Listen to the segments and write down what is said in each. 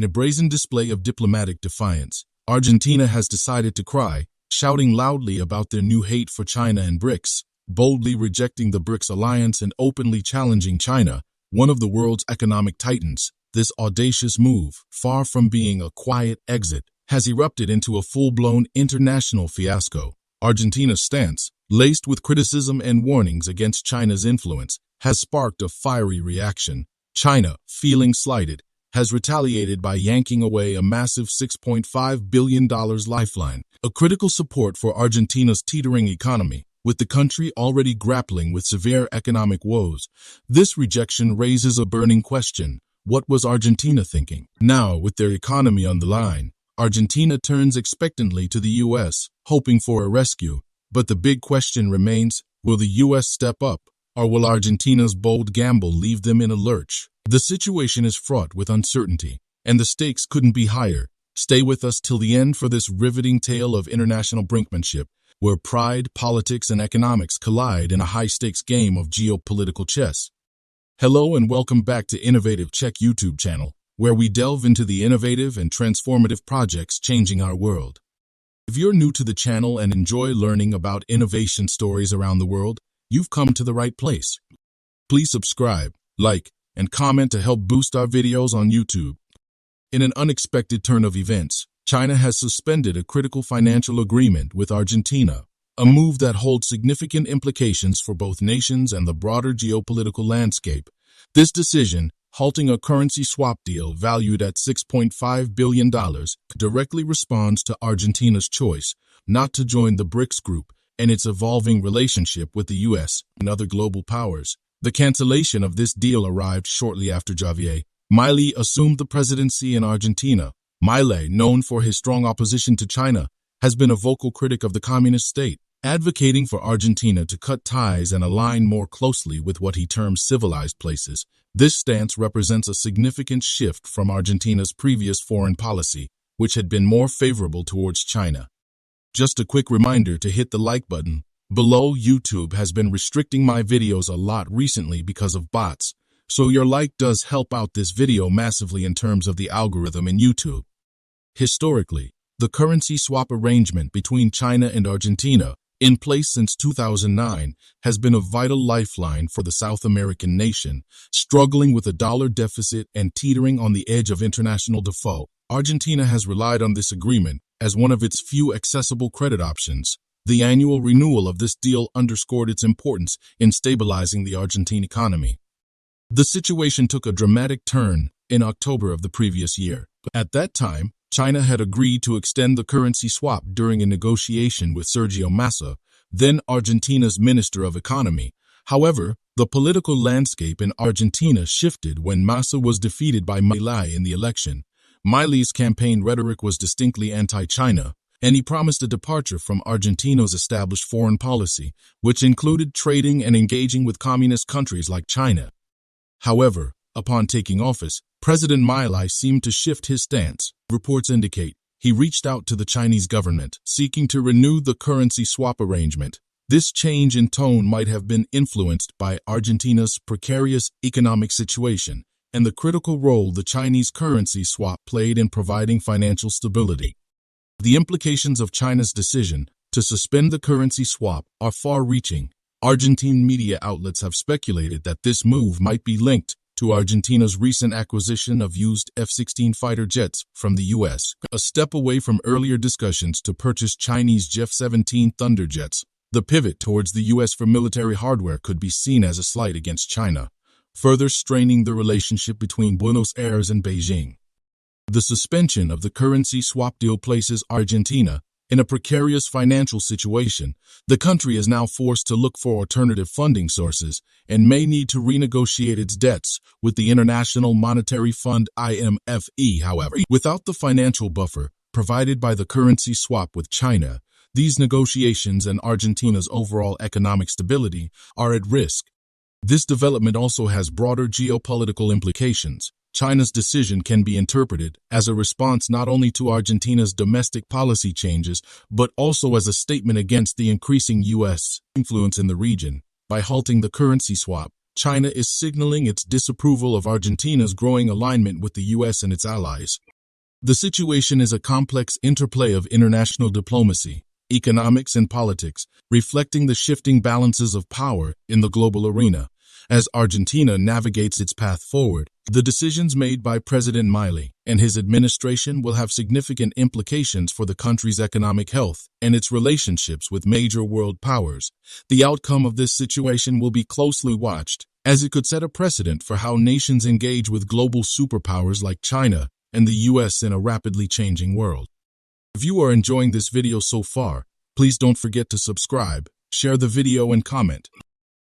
In a brazen display of diplomatic defiance, Argentina has decided to cry, shouting loudly about their new hate for China and BRICS, boldly rejecting the BRICS alliance and openly challenging China, one of the world's economic titans. This audacious move, far from being a quiet exit, has erupted into a full-blown international fiasco. Argentina's stance, laced with criticism and warnings against China's influence, has sparked a fiery reaction. China, feeling slighted, has retaliated by yanking away a massive $6.5 billion lifeline, a critical support for Argentina's teetering economy. With the country already grappling with severe economic woes, this rejection raises a burning question. What was Argentina thinking? Now, with their economy on the line, Argentina turns expectantly to the U.S., hoping for a rescue. But the big question remains, will the U.S. step up, or will Argentina's bold gamble leave them in a lurch? The situation is fraught with uncertainty, and the stakes couldn't be higher. Stay with us till the end for this riveting tale of international brinkmanship, where pride, politics, and economics collide in a high-stakes game of geopolitical chess. Hello and welcome back to Innovative Check YouTube channel, where we delve into the innovative and transformative projects changing our world. If you're new to the channel and enjoy learning about innovation stories around the world, you've come to the right place. Please subscribe, like, and comment to help boost our videos on YouTube. In an unexpected turn of events, China has suspended a critical financial agreement with Argentina, a move that holds significant implications for both nations and the broader geopolitical landscape. This decision, halting a currency swap deal valued at $6.5 billion, directly responds to Argentina's choice not to join the BRICS group and its evolving relationship with the U.S. and other global powers. The cancellation of this deal arrived shortly after Javier Milei assumed the presidency in Argentina. Milei, known for his strong opposition to China, has been a vocal critic of the communist state, advocating for Argentina to cut ties and align more closely with what he terms civilized places. This stance represents a significant shift from Argentina's previous foreign policy, which had been more favorable towards China. Just a quick reminder to hit the like button. Below, YouTube has been restricting my videos a lot recently because of bots, so your like does help out this video massively in terms of the algorithm in YouTube. Historically, the currency swap arrangement between China and Argentina, in place since 2009, has been a vital lifeline for the South American nation, struggling with a dollar deficit and teetering on the edge of international default. Argentina has relied on this agreement as one of its few accessible credit options. The annual renewal of this deal underscored its importance in stabilizing the Argentine economy. The situation took a dramatic turn in October of the previous year. At that time, China had agreed to extend the currency swap during a negotiation with Sergio Massa, then Argentina's Minister of Economy. However, the political landscape in Argentina shifted when Massa was defeated by Milei in the election. Milei's campaign rhetoric was distinctly anti-China, and he promised a departure from Argentina's established foreign policy, which included trading and engaging with communist countries like China. However, upon taking office, President Milei seemed to shift his stance. Reports indicate he reached out to the Chinese government, seeking to renew the currency swap arrangement. This change in tone might have been influenced by Argentina's precarious economic situation and the critical role the Chinese currency swap played in providing financial stability. The implications of China's decision to suspend the currency swap are far-reaching. Argentine media outlets have speculated that this move might be linked to Argentina's recent acquisition of used F-16 fighter jets from the U.S., a step away from earlier discussions to purchase Chinese F-17 Thunder jets. The pivot towards the U.S. for military hardware could be seen as a slight against China, further straining the relationship between Buenos Aires and Beijing. The suspension of the currency swap deal places Argentina in a precarious financial situation. The country is now forced to look for alternative funding sources and may need to renegotiate its debts with the International Monetary Fund (IMF). However, without the financial buffer provided by the currency swap with China, these negotiations and Argentina's overall economic stability are at risk. This development also has broader geopolitical implications. China's decision can be interpreted as a response not only to Argentina's domestic policy changes, but also as a statement against the increasing U.S. influence in the region. By halting the currency swap, China is signaling its disapproval of Argentina's growing alignment with the U.S. and its allies. The situation is a complex interplay of international diplomacy, economics, and politics, reflecting the shifting balances of power in the global arena. As Argentina navigates its path forward, the decisions made by President Milei and his administration will have significant implications for the country's economic health and its relationships with major world powers. The outcome of this situation will be closely watched, as it could set a precedent for how nations engage with global superpowers like China and the US in a rapidly changing world. If you are enjoying this video so far, please don't forget to subscribe, share the video, and comment.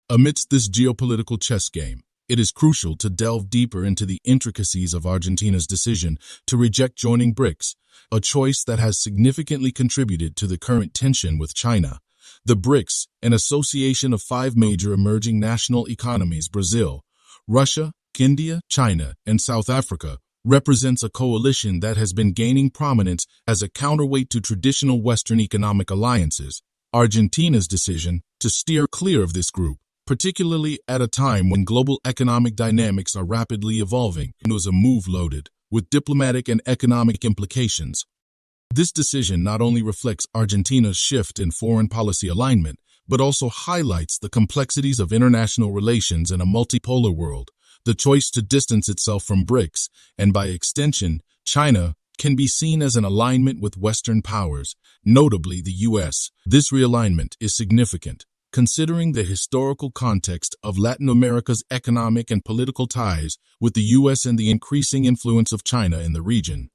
Amidst this geopolitical chess game, it is crucial to delve deeper into the intricacies of Argentina's decision to reject joining BRICS, a choice that has significantly contributed to the current tension with China. The BRICS, an association of 5 major emerging national economies, Brazil, Russia, India, China, and South Africa, represents a coalition that has been gaining prominence as a counterweight to traditional Western economic alliances. Argentina's decision to steer clear of this group, particularly at a time when global economic dynamics are rapidly evolving, was a move loaded with diplomatic and economic implications. This decision not only reflects Argentina's shift in foreign policy alignment, but also highlights the complexities of international relations in a multipolar world. The choice to distance itself from BRICS, and by extension, China, can be seen as an alignment with Western powers, notably the US. This realignment is significant, considering the historical context of Latin America's economic and political ties with the US and the increasing influence of China in the region.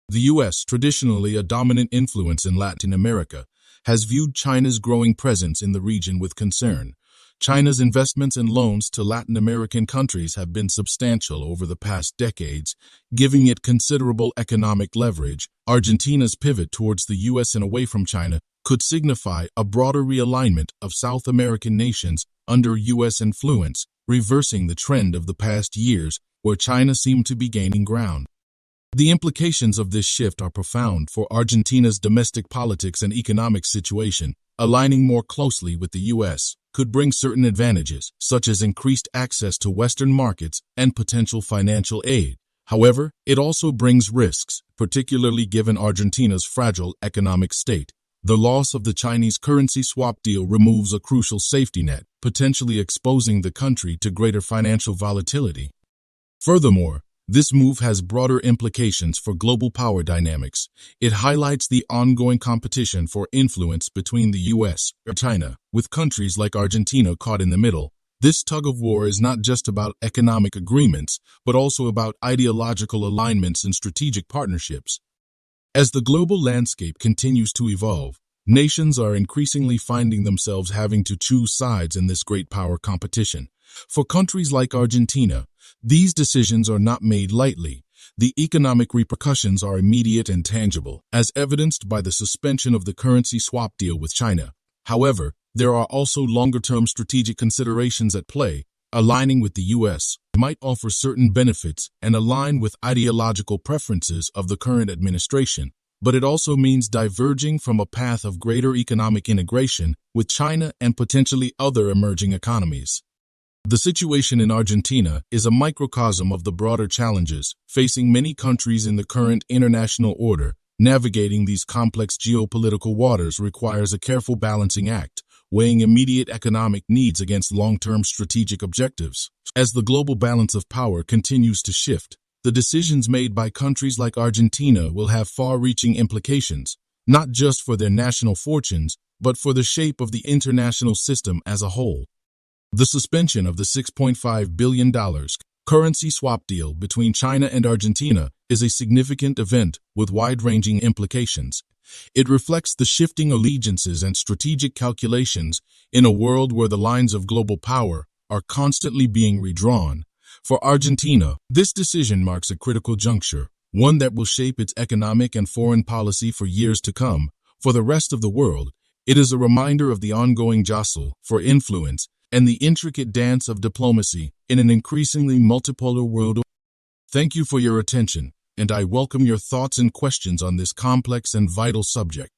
The US, traditionally a dominant influence in Latin America, has viewed China's growing presence in the region with concern. China's investments and loans to Latin American countries have been substantial over the past decades, giving it considerable economic leverage. Argentina's pivot towards the US and away from China could signify a broader realignment of South American nations under US influence, reversing the trend of the past years where China seemed to be gaining ground. The implications of this shift are profound for Argentina's domestic politics and economic situation. Aligning more closely with the US could bring certain advantages, such as increased access to Western markets and potential financial aid. However, it also brings risks, particularly given Argentina's fragile economic state. The loss of the Chinese currency swap deal removes a crucial safety net, potentially exposing the country to greater financial volatility. Furthermore, this move has broader implications for global power dynamics. It highlights the ongoing competition for influence between the US and China, with countries like Argentina caught in the middle. This tug-of-war is not just about economic agreements, but also about ideological alignments and strategic partnerships. As the global landscape continues to evolve, nations are increasingly finding themselves having to choose sides in this great power competition. For countries like Argentina, these decisions are not made lightly. The economic repercussions are immediate and tangible, as evidenced by the suspension of the currency swap deal with China. However, there are also longer-term strategic considerations at play. Aligning with the US might offer certain benefits and align with ideological preferences of the current administration, but it also means diverging from a path of greater economic integration with China and potentially other emerging economies. The situation in Argentina is a microcosm of the broader challenges facing many countries in the current international order. Navigating these complex geopolitical waters requires a careful balancing act, weighing immediate economic needs against long-term strategic objectives. As the global balance of power continues to shift, the decisions made by countries like Argentina will have far-reaching implications, not just for their national fortunes, but for the shape of the international system as a whole. The suspension of the $6.5 billion currency swap deal between China and Argentina is a significant event with wide-ranging implications. It reflects the shifting allegiances and strategic calculations in a world where the lines of global power are constantly being redrawn. For Argentina, this decision marks a critical juncture, one that will shape its economic and foreign policy for years to come. For the rest of the world, it is a reminder of the ongoing jostle for influence and the intricate dance of diplomacy in an increasingly multipolar world. Thank you for your attention, and I welcome your thoughts and questions on this complex and vital subject.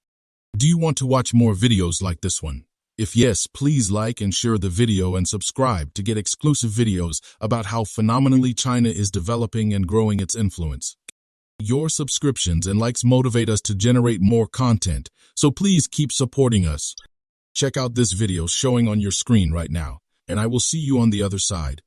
Do you want to watch more videos like this one? If yes, please like and share the video and subscribe to get exclusive videos about how phenomenally China is developing and growing its influence. Your subscriptions and likes motivate us to generate more content, so please keep supporting us. Check out this video showing on your screen right now, and I will see you on the other side.